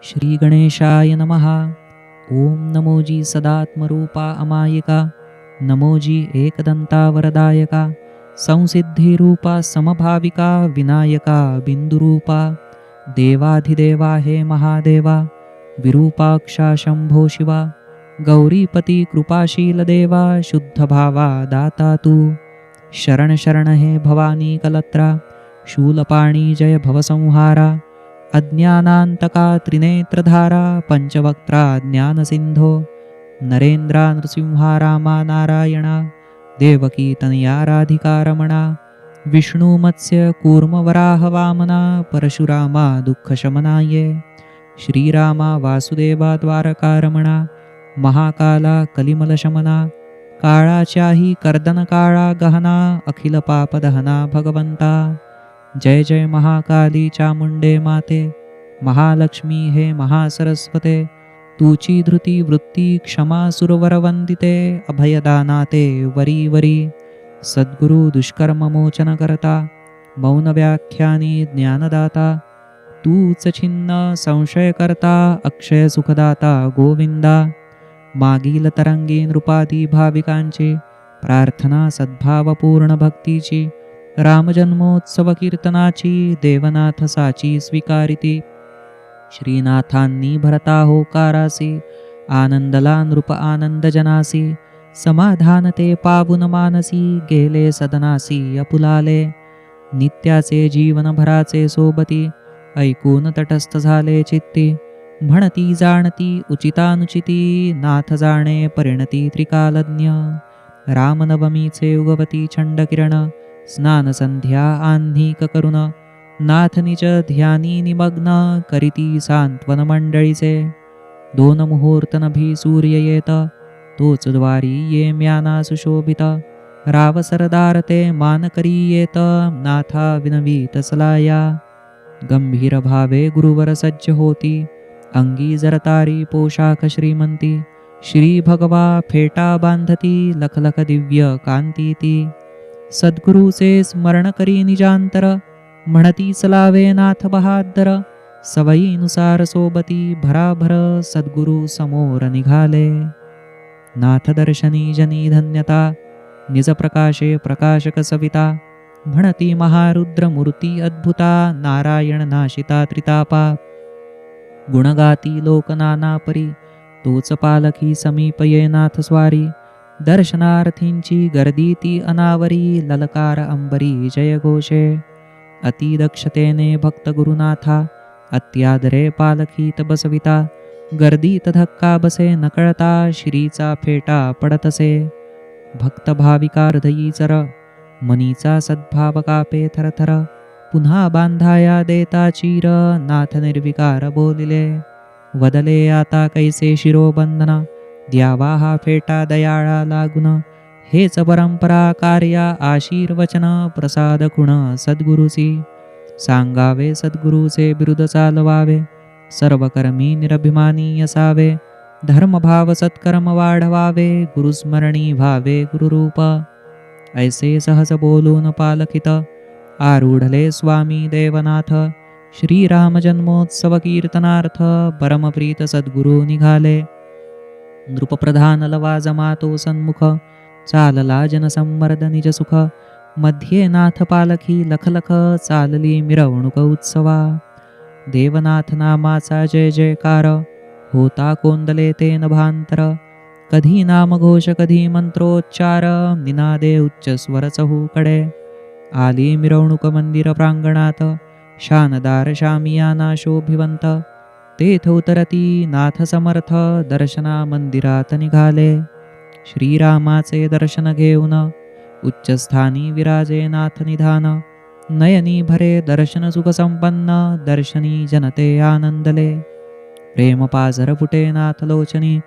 श्री गणेशाय नमः. ओम नमोजी सदात्मरूपा अमायिका. नमोजी एकदंता वरदायका. संसिद्धिरूपा समभाविका विनायका बिंदुरूपा. देवाधिदेवा हे महादेवा. विरूपाक्षा शंभो शिवा. गौरीपती कृपाशील देवा. शुद्ध भावा दाता तू. शरण शरण हे भवानी कलत्रा. शूलपाणी जय भवसंहारा. अज्ञानांतका त्रिनेत्रधारा. पंचवक्त्रा ज्ञानसिंधो. नरेंद्रा नृसिंहा रामा नारायणा. देवकी तनया राधिका रमणा. विष्णू मत्स्य कूर्म वराह वामना. परशुरामा दुःखशमनाये. श्रीरामा वासुदेवा द्वारका रमणा. महाकाला कलिमलशमना. काळाच्याही कर्दन काळा गहना. अखिल पापदहना भगवंता. जय जय महाकाली चामुंडे माते. महालक्ष्मी हे महासरस्वते. तुची धृती वृत्ती क्षमा सुरवरवंदिते. अभयदानाते वरी वरी. सद्गुरु दुष्कर्म मोचन करता. मौन व्याख्यानी ज्ञानदाता. तूच छिन्न संशय करता. अक्षय सुखदाता गोविंदा. मागील तरंगी नृपादी भाविकांची. प्रार्थना सद्भावपूर्ण भक्तीची. रामजन्मोत्सव कीर्तनाची. देवनाथ साची स्वीकारिती. श्रीनाथांनी भरता होकारासी. आनंदला नृप आनंद जनासी. समाधान ते पावुन मानसी. गेले सदनासी अपुलाले. नित्याचे जीवन भराचे सोबती. ऐकून तटस्थ झाले चित्ती. म्हणती जाणती उचितानुचिती. नाथ जाणे परिणती त्रिकालज्ञ. रामनवमीचे उगवती छंड किरण. स्नान संध्या आन्निक करुण. नाथ निज ध्यानी निमग्न. करीती सांत्वन मंडळीचे. दोन मुहूर्त नभी सूर्य येत. तोच द्वारी ये म्याना सुशोभित. राव सरदार ते मान करी येत. नाथा विनवीत सलाया. गंभीर भावे गुरुवर सज्ज होती. अंगी जरतारी पोशाख श्रीमंती. श्री भगवा फेटा बांधती. लखलख दिव्य कांती ती. सद्गुरूचे स्मरण करी निजांतर. म्हणती चलावे नाथ बहादर. सवयीनुसार सोबती भराभर. सद्गुरु समोर निघाले. नाथ दर्शनी जनी धन्यता. निज प्रकाशे प्रकाशक सविता. म्हणती महारुद्र मूर्ती अद्भुता. नारायण नाशिता त्रितापा. गुणगाती लोक नाना परी. तोच पालखी समीप ये नाथ स्वारी. दर्शनार्थींची गर्दी ती अनावरी. ललकार अंबरी जय घोषे. अति दक्षतेने भक्त गुरुनाथा. अत्यादरे पालखीत बसविता. गर्दीत धक्का बसे नकळता. श्रीचा फेटा पडतसे. भक्त भाविका हृदयी चर. मनीचा सद्भाव कापे थरथर. पुन्हा बांधाया देता चीर. नाथ निर्विकार बोलिले. वदले आता कैसे शिरोबंधन. द्यावा हा फेटा दयाळा लागुन. हेच परंपरा कार्या आशीर्वचन. प्रसाद खुण सद्गुरुसी. सांगावे सद्गुरूचे बिरुद चालवावे. सर्वकर्मी निरभिमानी असावे. धर्मभाव सत्कर्म वाढवावे. गुरुस्मरणी व्हावे गुरुरूप. ऐसे सहज बोलून पालखित. आरूढले स्वामी देवनाथ. श्रीराम जन्मोत्सव कीर्तनार्थ. परमप्रीत सद्गुरु निघाले. नृपप्रधान लवाजमा तो सन्मुख. चालला जनसंमर्द निज सुख. मध्ये नाथ पालखी लखलख. चालली मिरवणूक उत्सवा. देवनाथ नामाचा जय जयकार. होता कोंदले ते नभांतर. कधी नामघोष कधी मंत्रोच्चार. निनादे उच्च स्वर चहूकडे. आली मिरवणूक मंदिर प्रांगणात. शानदार शामियाना शोभिवंत. तेथ उतरती नाथ समर्थ. दर्शना मंदिरात निघाले. श्रीरामाचे दर्शन घेऊन. उच्चस्थानी विराजे नाथ निधान. नयनी भरे दर्शन सुख संपन्न. दर्शनी जनते आनंदले. प्रेम पाझर फुटे नाथ लोचनी.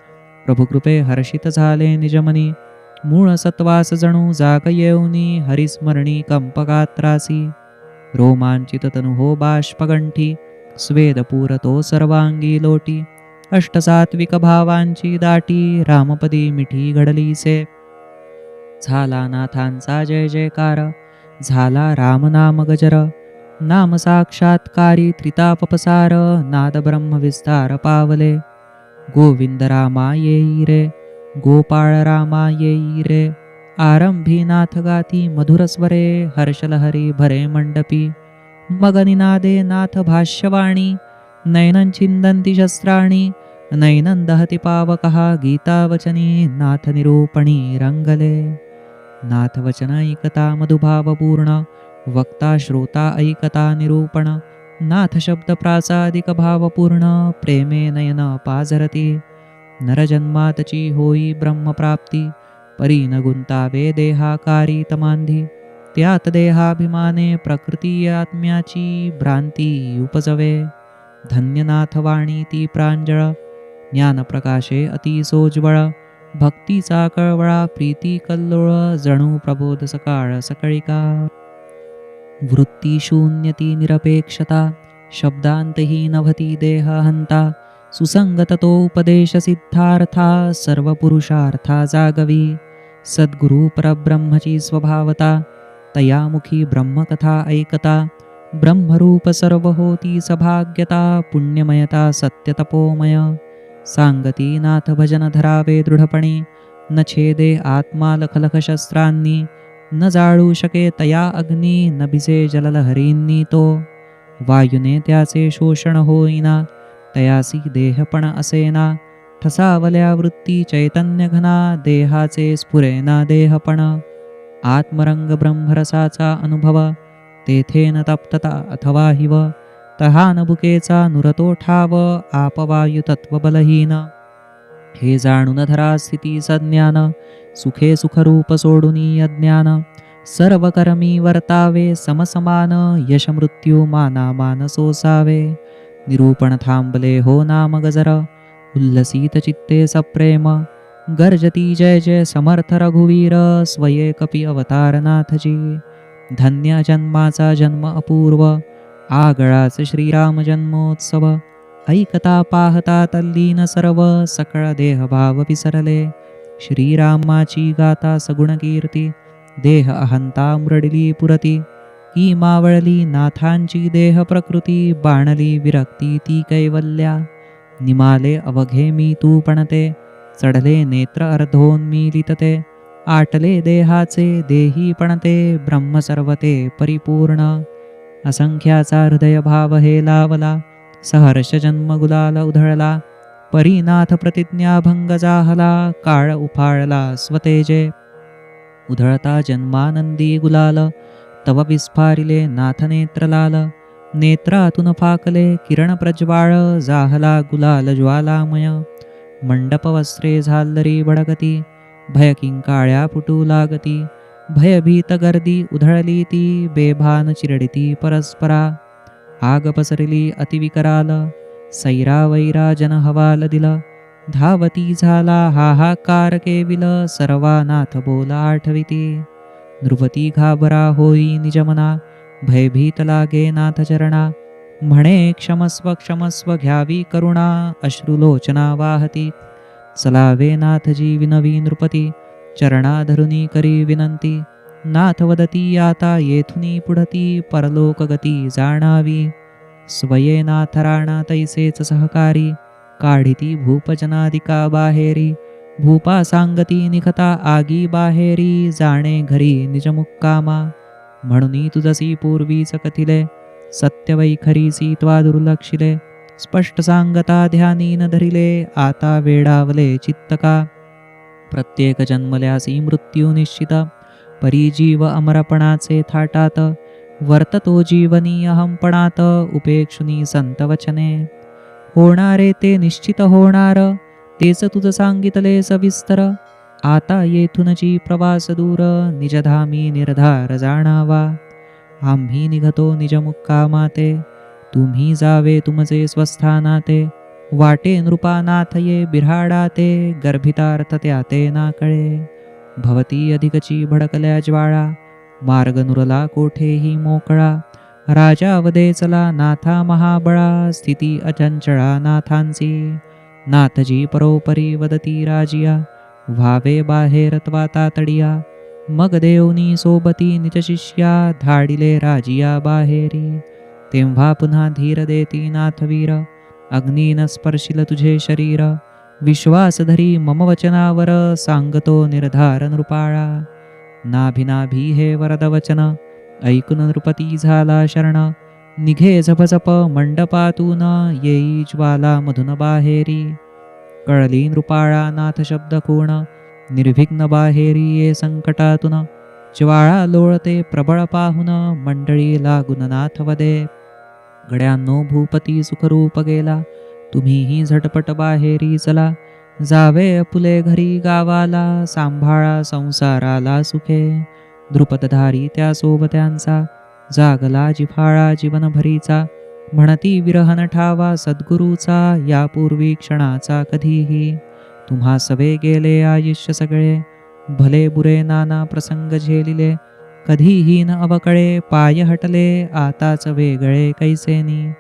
प्रभुकृपे हर्षित झाले निजमनी. मूळ सत्वास जणू जाग येऊनी. हरिस्मरणी कंपकात्रासी. रोमांचित तनु हो बाष्पगंठी. स्वेदपूर तो सर्वांगी लोटी. अष्टसात्विक भावांची दाटी. रामपदी मिठी घडलीसे. झाला नाथांचा जय जयकार. झाला रामनाम गजर. नाम साक्षात्कारी त्रितापसार नाद ब्रह्म विस्तार पावले. गोविंद रामा येई रे, गोपाळ रामा येई रे. आरंभी नाथ गाती मधुर स्वरे, हर्षलहरी भरे मंडपी. मग निनादे नाथ भाष्यवाणी, नयनं छिंदन्ति शस्त्राणि. नयनं दहति पावकः गीतावचनी, नाथ निरूपणी रंगले. नाथ वचन ऐकता मधुभावपूर्ण, वक्ता श्रोता ऐकता निरूपण. नाथ शब्द प्रासादिक भावपूर्ण, प्रेमे नयन पाझरती. नरजन्मातची होई ब्रह्मप्राप्ती, परी न गुंतावे देहाकारी तमांधी. त्यात देहाभिमाने प्रकृती आत्म्याची भ्रांती उपजवे. धन्यनाथ वाणी ती प्रांजळ, ज्ञानप्रकाशे अति सोज्वळ. भक्तीचा कळवळा प्रीती कल्लोळ, जणू प्रबोध सकाळ सकळिका. वृत्ती शून्यती निरपेक्षता, शब्दांतहीन भवती देहहंता. सुसंगततो उपदेश सिद्धार्था, सर्व पुरुषार्था जागवी. सद्गुरु परब्रह्मची स्वभावता, तयामुखी ब्रह्मकथा ऐकता. ब्रह्मरूप सर्व होती सभाग्यता, पुण्यमयता सत्यतपोमय. सांगती नाथ भजन धरावे दृढपणे, न छेदे आत्मा लखलख शस्त्रांनी. न जाळू शके तया अग्नी, न भिजे जललहरींनी तो. वायुने त्याचे शोषण होईना, तयासी देहपण असेना. ठसावल्या वृत्ती चैतन्य घना, देहाचे स्फुरेना देहपण. आत्मरंग ब्रह्मरसाचा अनुभव, तेथे न तप्तता अथवा हिव. तहान बुकेचा नुरतो ठाव, आपवायु तत्वबलहीन. हे जाणून धरा स्थिती सज्ञान, सुखे सुखरूप सोडुनी अज्ञान. सर्व कर्मी वर्तावे समसमान, यश मृत्यू माना मान सोसावे. निरूपण थांबले हो नाम गजर, उल्लसित चित्ते सप्रेम. गर्जती जय जय समर्थ रघुवीर, स्वये कपी अवतारनाथजी. धन्य जन्माचा जन्म अपूर्व, आगळाच श्रीराम जन्मोत्सव. ऐकता पाहता तल्लीन सर्व, सकळ देहभाव विसरले. श्रीरामाची गाता सगुण कीर्ती, देह अहंता मुरडली पुरती. की मावळली नाथांची देह प्रकृती, बाणली विरक्ती ती कैवल्या. निमाले अवघे मी तू पणते, चढले नेत्र अर्धोन्मीलितते. आटले देहाचे देही पणते, ब्रह्म सर्वते परिपूर्ण. असंख्याचा हृदय भाव हे लावला, सहर्ष जन्म गुलाल उधळला. परीनाथ प्रतिज्ञा भंग जाहला, काळ उफाळला स्वतेजे. उधळता जन्मानंदी गुलाल, तव विस्फारिले नाथ नेत्रलाल. नेत्रातून फाकले किरण प्रज्वाळ, जाहला गुलाल ज्वालामय. मंडप वस्त्रे झाल्लरी भडकती, भय किंकाळ्या फुटू लागती. भयभीत गर्दी उधळली ती, बेभान चिरडिती परस्परा. आग पसरली अतिविकराल, सैरा वैरा जन हवाल दिल. धावती झाला हाहाकार केविल, सर्वानाथ बोला आठविती. नृपती घाबरा होई निजमना, भयभीत लागे नाथ चरणा. म्हणे क्षमस्व क्षमस्व घ्यावी करुणा, अश्रुलोचना वाहती. चलावे नाथजी विनवी नृपती, चरणा धरुनी करी विनंती. नाथ वदती आता येथुनी पुढती, परलोक गती जाणावी. स्वये नाथ राणा तैसेच सहकारी, काढिती भूपजनादिका बाहेरी. भूपा सांगती निखता आगी बाहेरी, जाणे घरी निज मुक्कामा. म्हणून तुझसी पूर्वीच कथिले, सत्यवैखरीसी त्वा दुर्लक्षिले. स्पष्ट सांगता ध्यानी न धरिले, आता वेडावले चित्तका. प्रत्येक जन्मल्यासी मृत्यू निश्चित, परीजीव अमरपणाचे थाटात. वर्ततो जीवनी अहंपणात, उपेक्षुनी संत वचने. होणारे ते निश्चित होणार, तेच तुझ सांगितले सविस्तर. आता येथूनची प्रवास दूर, निजधामी निर्धार जाणावा. आम्ही निघतो निज मुक्कामाते, तुम्ही जावे तुमचे स्वस्थानाते. वाटे नृपानाथ ये बिऱ्हाडाते, गर्भितार्थ त्याते ना कळे. भवती अधिकची भडकल्या ज्वाळा, मार्ग नुरला कोठेही मोकळा. राजा वदेचला नाथा महाबळा, स्थिती अचंचळा नाथांची. नाथजी परोपरी वदती राजिया, व्हावे बाहेर त्वा तातडिया. मग देवनी सोबती निज शिष्या धाडिले राजिया बाहेरी. तेव्हा पुन्हा धीर देती नाथवीर अग्नीन स्पर्शिल तुझे शरीर. विश्वास धरी मम वचनावर सांगतो निर्धार नृपाळा. नाभी हे वरद वचन ऐकून नृपती झाला शरण. निघे झपझप मंडपातून येई ज्वाला मधुन बाहेरी. कळली नृपाळा नाथ शब्द कोण निर्विघ्न बाहेरी ये संकटातून. ज्वाळा लोळते प्रबळ पाहुन मंडळी लागून नाथ वदे. गड्यांनो भूपती सुखरूप गेला तुम्हीही झटपट बाहेरी चला. जावे अपुले घरी गावाला सांभाळा संसाराला सुखे. द्रुपदधारी त्या सोबत्यांचा जागला जिव्हाळा जीवनभरीचा. म्हणती विरहन ठावा सद्गुरूचा यापूर्वी क्षणाचा कधीही. तुम्हा सवे गेले आयुष्य सगळे भले बुरे नाना प्रसंग झेलिले. कधीही न अवकळे पाय हटले आताच वेगळे कैसेनी.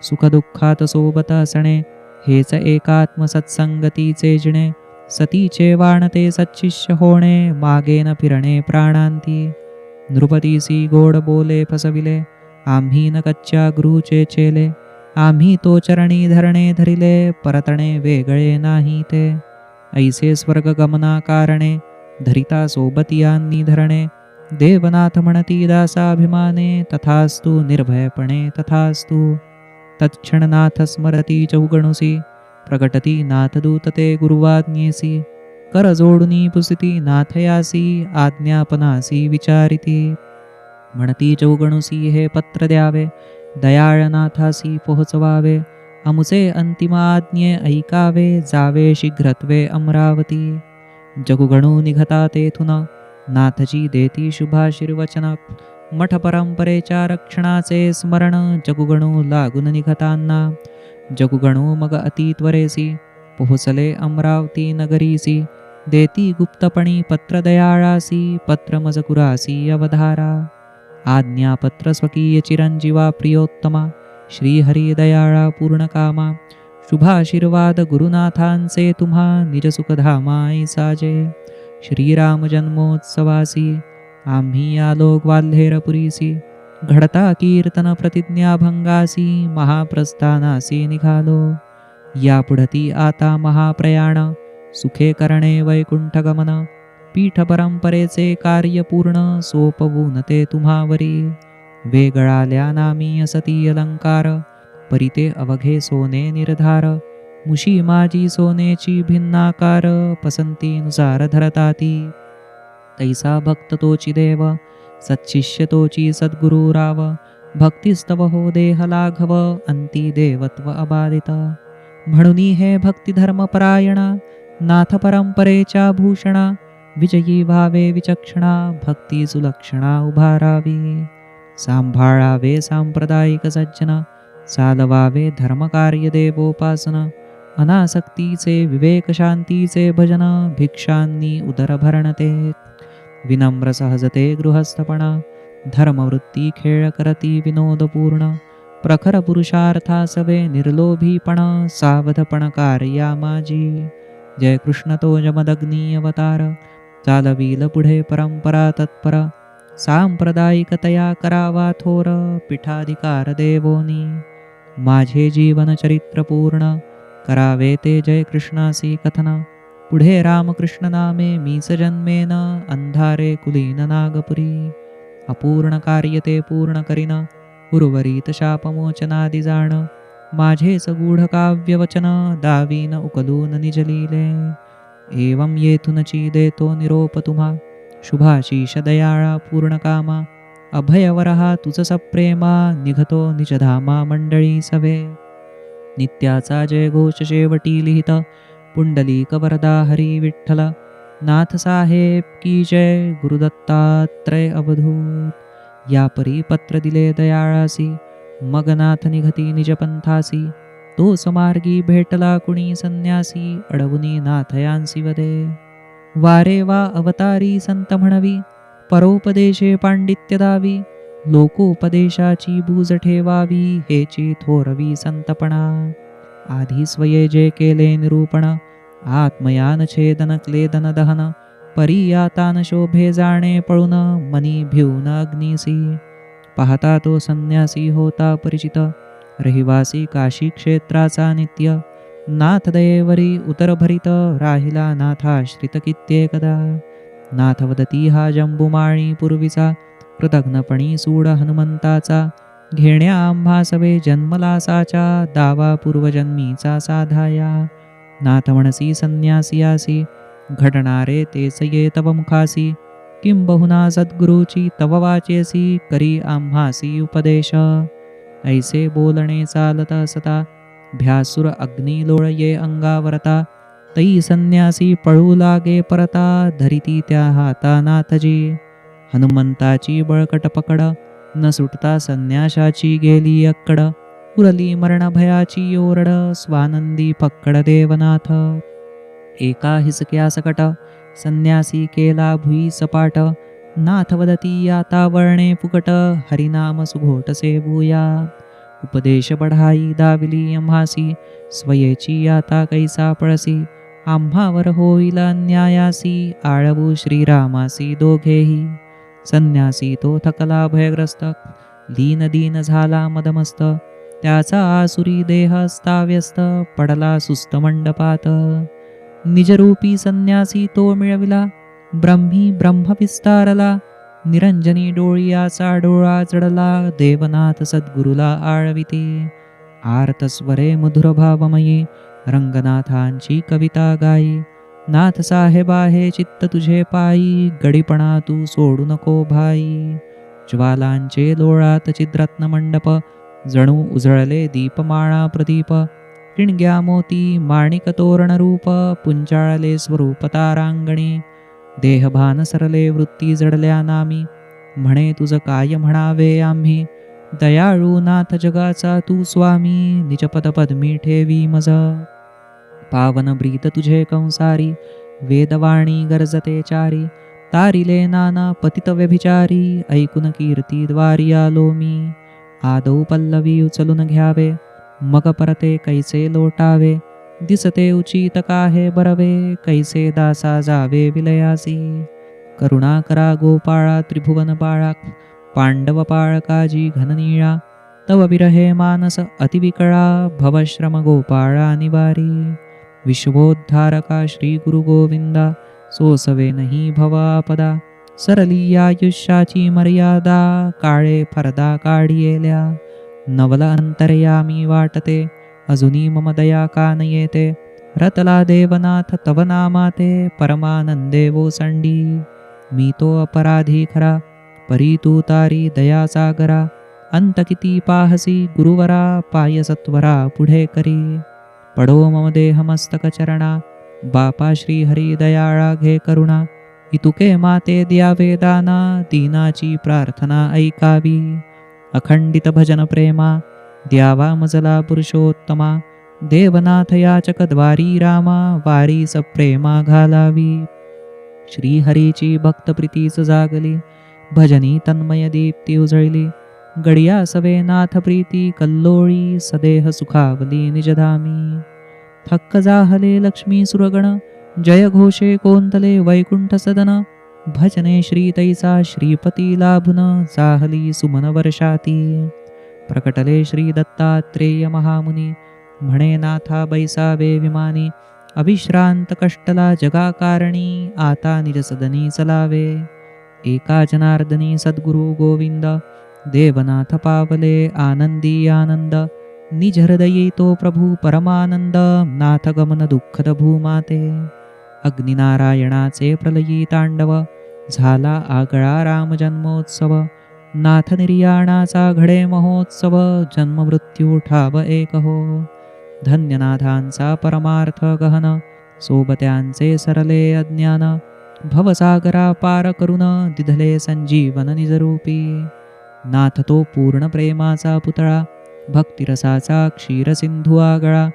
सुखदुःखात सोबत असणे हेच एकात्म सत्संगतीचे जिणे. सतीचे वाणते सच्शिष्य होणे मागे न फिरणे प्राणांती. नृपतीसी गोड बोले फसविले आम्ही न कच्च्या गुरुचे चेले. आम्ही तो चरणी धरणे धरिले परतणे वेगळे नाही ते. ऐसे स्वर्ग गमना कारणे धरिता सोबतियांनी धरणे. देवनाथ म्हणती दासाभिमाने तथास्तु निर्भयपणे तथास्तु. तत्क्षणनाथ स्मरती चौगणुसी प्रगटती नाथदूत ते गुरुवाज्ञेसी. कर जोडुनी पुसिती नाथयासी आज्ञापनासी विचारिती. म्हणती चौगणुसी हे पत्र द्यावे दयाळनाथासी पोहोचवावे. अमुचे अंतिमाज्ञे ऐकावे जावे शीघ्रत्वे अमरावती. जगुगणू निघता तेथून नाथजी देती शुभाशीर्वचन. मठ परंपरेच्या रक्षणाचे स्मरण जगुगणू लागून निघताना. जगुगणू मग अतित्वरेसी पोहोचले अमरावती नगरीसी. देती गुप्तपणी पत्र दयाळासी पत्र मजकुरासी अवधारा. आज्ञापत्र स्वकीय चिरंजीवा प्रियोत्तमा श्रीहरी दयाळा पूर्णकामा. शुभाशीर्वाद गुरुनाथांचे तुम्हा निजसुखधामाई साजे. श्रीराम जन्मोत्सवासी आम्ही आलो ग्वाल्हेरपुरीसी. घडता कीर्तन प्रतिज्ञाभंगासी महाप्रस्थानासी निघालो. यापुढती आता महाप्रयाण सुखे करणे वैकुंठगमन. पीठ परंपरेचे कार्य पूर्ण सोपवून ते तुम्हावरी. वेगळाल्या नामी असती अलंकार परिते अवघे सोने निर्धार. मुशी माझी सोनेची भिन्नाकार पसंतीनुसार धरताती. तैसा भक्त तोची देव सच्शिष्य तोची सद्गुरु राव. भक्तिस्तव हो देह लाघव अंती देवत्व अबाधित. म्हणूनी हे भक्तिधर्मपरायण नाथ परंपरेच्या भूषणा. विजयी भावे विचक्षणा भक्ती सुलक्षणा उभारावी. सांभाळावे सांप्रदायिक सज्जन चालवावे धर्मकार्य देवोपासन. अनासक्तीचे विवेक शांतीचे भजन भिक्षांनी उदर भरणते. विनम्र सहजते गृहस्थपणा धर्मवृत्ती खेळ करती विनोदपूर्ण. प्रखर पुरुषार्था सवे निर्लोभीपण सावधपण कार्या माझी. जय कृष्ण तो जमदग्नी अवतार चालवील पुढे परंपरा तत्पर. सांप्रदायिकतया करावा थोर पीठाधिकार देवोनी. माझे जीवन चरित्र पूर्ण करावे ते जय कृष्णासी कथन. पुढे रामकृष्ण नामे मीच जन्मेन अंधारे कुलीन नागपुरी. अपूर्ण कार्य ते पूर्ण करीन उर्वरित शापमोचनादि जाण. माझेच गूढ काव्यवचन दावीन उकलून निजलीले. एवं येथूनची देतो निरोप तुम्हा शुभाशीष दयाळा पूर्णकामा. अभयवरहा तुझ सप्रेमा निघतो निजधामा मंडळी सवे. नित्याचा जय घोष शेवटी लिहित पुंडलिक वरदा हरी विठ्ठल. नाथ साहेब की जय गुरुदत्तात्रय अवधूत. या परी पत्र दिले दयाळासी मग नाथ निघती निजपंथासी. तो समार्गी भेटला कुणी संन्यासी अडवुनी नाथयांसी वदे. वारे वा अवतारी संत म्हणवी परोपदेशे पांडित्य दावी. लोकोपदेशाची बूज ठेवावी हेची थोरवी संतपणा. आधी स्वये जे केले निरूपण आत्मयान छेदन क्लेदन दहन. परी आता न शोभे जाणे पळून मनी भिवून अग्निसी. पाहता तो संन्यासी होता परिचित, रहिवासी काशी क्षेत्राचा नित्य. नाथ दयेवरी उतर भरित, राहिला नाथाश्रित कित्येकदा. नाथ वदती हा जंबुमाळी पूर्वीचा, कृतघ्नपणी सूड हनुमंताचा. घेण्या आम्हा सवे जन्मला साचा, दावा पूर्वजन्मीचा साधाया. नाथ म्हणसी संन्यासियासी, घडणारे तेच ये तव मुखासी. किंबहुना सद्गुरूची तव वाचेसी, करी आम्हासी उपदेश. ऐसे बोलणे चालत असता, भ्यासुर अग्नी लोळये अंगावरता. तै संन्यासी पळू लागे परता, धरिती त्या हाता नाथजी. हनुमंताची बळकट पकड, न सुटता संन्याशाची गेली अक्कड. उरली मरण भयाची ओरड, स्वानंदी फक्कड देवनाथ. एका हिसक्या सकट, संन्यासी केला भुई सपाट. नाथ वदती आता वळणे फुकट, हरिनाम सुघोटसे भूया. उपदेश बढाई दाविली आम्हासी, स्वयेची आता कैसा पळसी. आम्हावर होईल अन्यायासी, आळवू श्रीरामासी दोघेही. संन्यासी तो थकला भयग्रस्त, लीन दीन झाला मदमस्त. त्याचा आसुरी देह अस्ताव्यस्त, पडला सुस्त मंडपात. निजरूपी संन्यासी तो मिळविला, ब्रह्मी ब्रह्म विस्तारला. निरंजनी डोळियाचा डोळा जडला, देवनाथ सद्गुरुला आळविते. आर्तस्वरे मधुर भावमयी, रंगनाथांची कविता गाई. नाथ साहेबा हे चित्त तुझे पायी, गडीपणा तू सोडू नको भाई. ज्वालांचे लोळात चिद्रत्न मंडप, जणू उजळले दीपमाळा प्रदीप. किणग्या मोती माणिक तोरण रूप, पुंचाळले स्वरूप तारांगणी. देहभान सरले वृत्ती जडल्या नामी, म्हणे तुझ काय म्हणावे आम्ही. दयाळू नाथ जगाचा तू स्वामी, निजपद पद्मी ठेवी मज. पावन ब्रीत तुझे कंसारी, वेदवाणी गरजते चारी. तारिले नाना पतित व्यभिचारी, ऐकून कीर्ती द्वारी आलो मी. आदौ पल्लवी उचलून घ्यावे, मग परते कैसे लोटावे. दिसते उचित काहे बरवे, कैसे दासा जावे विलयासी. करुणा करा गोपाळा त्रिभुवन बाळा, पांडव पाळकाजी घननीळा. तव विरहे मानस अतिविकळा, भवश्रम गोपाळा निवारी. विश्वोद्धारका श्री गुरु गोविंदा, सोसवे नाही भवापदा. सरली आयुष्याची मर्यादा, काळे फरदा काढियेल्या. नवल अंतर्यामी वाटते, अजुनी मम दया कान येते. रतला देवनाथ तव नामाते, परमानंदे ओसंडी. मी तो अपराधी खरा, परी तू तारी दया सागरा. अंत किती पाहसी गुरुवरा, पाय सत्वरा पुढे करी. पडो मम देह मस्तक चरणा, बापा श्री हरी दयाळा घे करुणा. इतुके माते द्यावे दाना, दीनाची प्रार्थना ऐकावी. अखंडित भजन प्रेमा, द्यावा मजला पुरुषोत्तमा. देवनाथ याचक द्वारी रामा, वारी सप्रेमा घालावी. श्रीहरीची भक्त प्रीतीच जागली, भजनी तन्मय दीप्ती उजळली. गडिया सवे नाथ प्रीती कल्लोळी, सदेह सुखावली निजधामी. थक्क जाहले लक्ष्मी सुरगण, जय घोषे कोंतले वैकुंठ सदन. भजने श्री तैसा श्रीपती लाभुन, जाहली सुमन वर्षाती. प्रकटले श्री दत्तात्रेय महामुनी, म्हणे नाथा बैसावे विमानी. अविश्रांत कष्टला जगाकारणी, आता निज सदनी चलावे. एका जनार्दनी सद्गुरु गोविंद, देवनाथ पावले आनंदी आनंद. निज हृदयी तो प्रभू परमानंद, नाथ गमन दुःखद भूमाते. अग्निनारायणाचे प्रलयी तांडव, झाला आगळा राम जन्मोत्सव. नाथ निर्याणाचा घडे महोत्सव, जन्म मृत्यू ठाव एक हो. धन्यनाथांचा परमार्थ गहन, सोबत्यांचे सरले अज्ञान. भवसागरा पार करून, दिधले संजीवन निजरूपी. नाथ तो पूर्ण प्रेमाचा पुतळा, भक्तिरसाचा क्षीरसिंधू आगळा.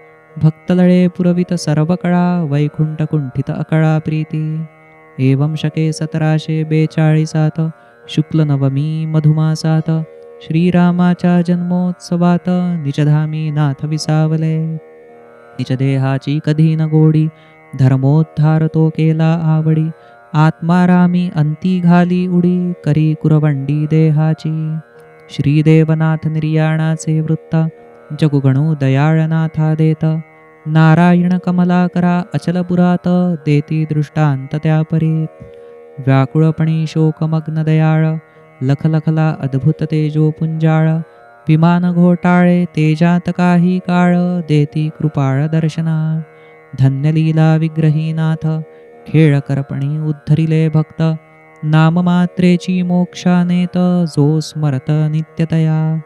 भक्तलळे पुरवित सर्व कळा, वैकुंठ कुंठित अकळा प्रीती. एवं शके 1742 शुक्ल नवमी मधुमासात. श्रीरामाच्या जन्मोत्सवात, निजधामी नाथ विसावले. निज देहाची कधी न गोडी, धर्मोद्धार तो केला आवडी. आत्मारामी अंती घाली उडी करी कुरवंडी देहाची. श्रीदेवनाथ निर्याणाचे वृत्त जगुगणू दयाळनाथा देत. नारायण कमलाकरा अचलपुरात देती दृष्टांत त्यापरी. व्याकुळपणी शोकमग्न दयाळ लखलखला अद्भुत तेजो पुंजाळ. विमान घोटाळे तेजात काही काळ देती कृपाळ दर्शना. धन्यलीला विग्रहीनाथ खेळ करपणी उद्धरिले भक्त. नाममात्रेची मोक्षानेत जो स्मरत नित्यतया.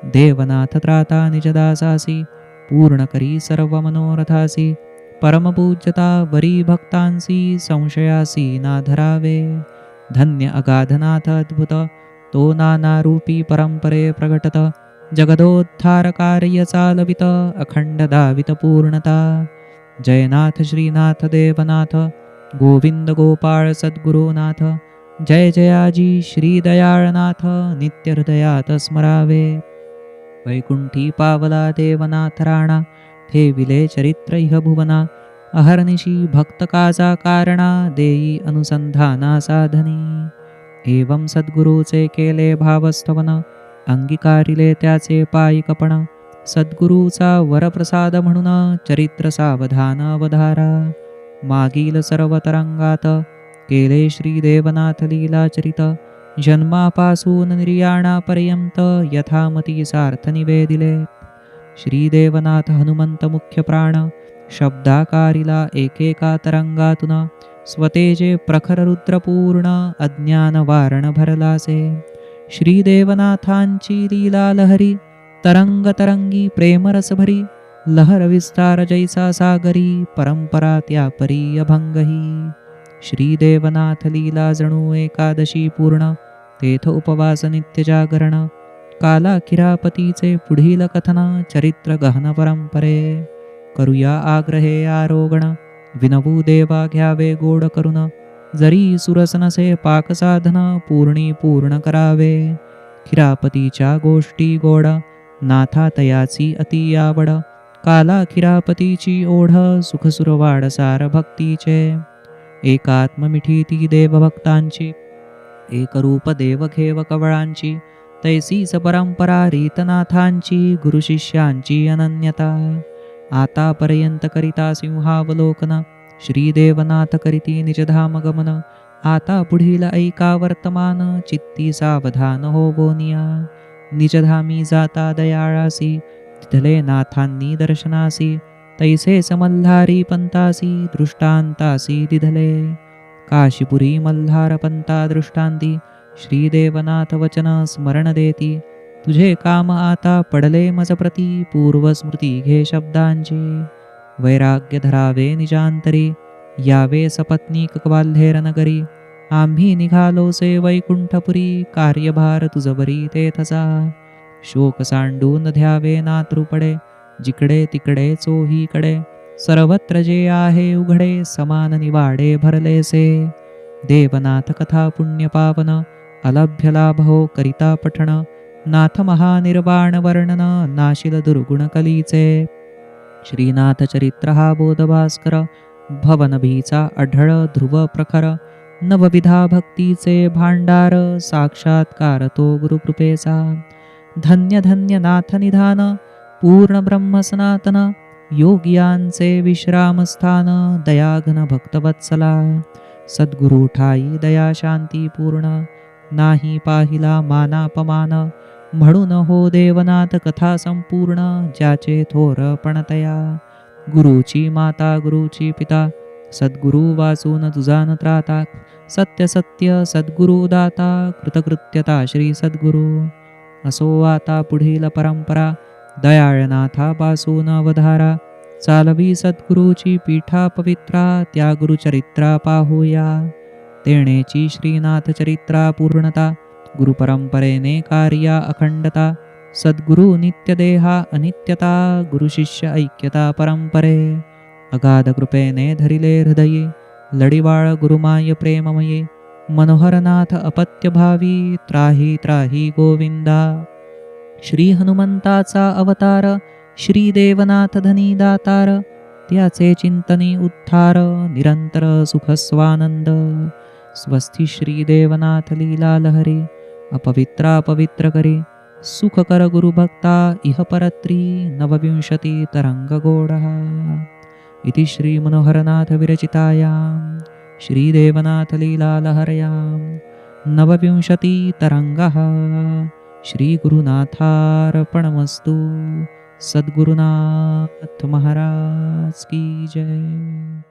देवनाथ त्राता निजदासासी पूर्ण करी सर्व मनोरथासी. परमपूज्यता वरी भक्तांसी संशयासी ना धरावे. धन्य अगाधनाथ अद्भुत तो नाना रूपी परंपरे प्रगटत. जगदोद्धार कार्य चालवित अखंड दावित पूर्णता. जयनाथ श्रीनाथ देवनाथ गोविंद गोपाळ सद्गुरुनाथ. जय जयाजी श्री दयाळनाथ नित्य हृदयात स्मरावे. वैकुंठी पावला देवनाथ राणा ठेविले चरित्र इह भुवना. अहर्निशी भक्त काजा कारणा देई अनुसंधाना साधनी. एवं सद्गुरूचे केले भावस्तवन अंगीकारिले त्याचे पायिकपण. सद्गुरूचा वरप्रसाद म्हणून चरित्र सावधान अवधारा. मागील सर्व तरंगात केले श्री देवनाथ लीला चरित. जन्मापासून निर्याणापर्यंत यथामती सार्थ निवेदिले. श्री देवनाथ हनुमंत मुख्य प्राण शब्दाकारिला एकेका तरंगातून. स्वतेजे प्रखर रुद्रपूर्ण अज्ञान वारण भरलासे. श्री देवनाथांची लीला लहरी तरंग तरंगी प्रेमरस भरी. लहर विस्तार जैसा सागरी परंपरा त्या परी अभंगही. श्री देवनाथ लीला जणू एकादशी पूर्ण तेथ उपवास नित्य जागरण. काला किरापतीचे पुढील कथन चरित्र गहन परंपरे. करूया आग्रहे आरोगण विनवू देवा घ्यावे गोड करून. जरी सुरस नसे पाक साधन पूर्णी पूर्ण करावे. खिरापतीच्या गोष्टी गोड नाथा तयाची अति आवड. काला खिरापतीची ओढ सुखसुरवाड सार भक्तीचे. एकात्म मिठी ती देवभक्तांची एकरूप देव घेव कवळांची. तैसीच परंपरा रीतनाथांची गुरुशिष्यांची अनन्यता. आतापर्यंत करिता सिंहावलोकन श्री देवनाथ करीती निजधाम गमन. आता पुढील ऐका वर्तमान चित्ती सावधान होवोनिया. निजधामी जाता दयाळासी तिथले नाथांनी दर्शनासी. तैसे समल्हारी पंतासी दृष्टांतासी दिधले. काशीपुरी मल्हार पंता दृष्टांती श्री देवनाथ वचन स्मरण देती. तुझे काम आता पडले मज प्रती पूर्व स्मृती घे शब्दांची. वैराग्य धरावे निजांतरी यावे सपत्नीक ग्वाल्हेर नगरी. आम्ही निघालोसे वैकुंठपुरी कार्यभार तुझवरी तेथसा. शोक सांडून ध्यावे नातृपडे जिकडे तिकडे चोहीकडे. सर्वत्र जे आहे उघडे समान निवाडे भरलेसे. देवनाथ कथा पुण्य पावन अलभ्य लाभो करिता पठण. नाथ महानिर्वाण वर्णन नाशिल दुर्गुण कलीचे. श्रीनाथ चरित्र हा बोधभास्कर भवनभीचा अढळ ध्रुव प्रखर. नवविधा भक्तीचे भांडार साक्षात्कार तो गुरुकृपेचा. धन्य धन्य नाथ निधान पूर्ण ब्रह्म सनातन. योगियांचे विश्रामस्थान दयाघन भक्तवत्सला. सद्गुरु ठाई दया शांती पूर्ण नाही पाहिला मानापमान. म्हणून हो देवनाथ कथा संपूर्ण ज्याचे थोरपणतया. गुरुची माता गुरुची पिता सद्गुरु वाचून तुझा न त्राता. सत्य सत्य सद्गुरु दाता कृतकृत्यता श्री सद्गुरु. असो आता पुढील परंपरा दयाळनाथापासून अवधारा. चालवी सद्गुरूची पीठा पवित्रा त्या गुरुचरित्रा पाहूया. तेणेची श्रीनाथ चरित्रा पूर्णता गुरुपरंपरेने कार्या अखंडता. सद्गुरु नित्यदेहा अनित्यता गुरुशिष्य ऐक्यता परंपरे. अगाध कृपेने धरिले हृदयी लढिवाळ गुरुमाय प्रेममये. मनोहरनाथ अपत्य भावी त्राही त्राही गोविंदा. श्री हनुमंताचा अवतार श्री देवनाथ धनी दातार. त्याचे चिंतनी उद्धार निरंतर सुख स्वानंद. स्वस्ति श्रीदेवनाथ लीला लहरे अपवित्रा पवित्र करे सुखकर गुरुभक्ता इह परत्री नवविंशति तरंगगोडः इति श्रीमनोहरनाथ विरचितायां श्रीदेवनाथ लीला लहर्यां नवविंशति तरंगः श्रीगुरुनाथार्पणमस्तु। सद्गुरुनाथ महाराज की जय।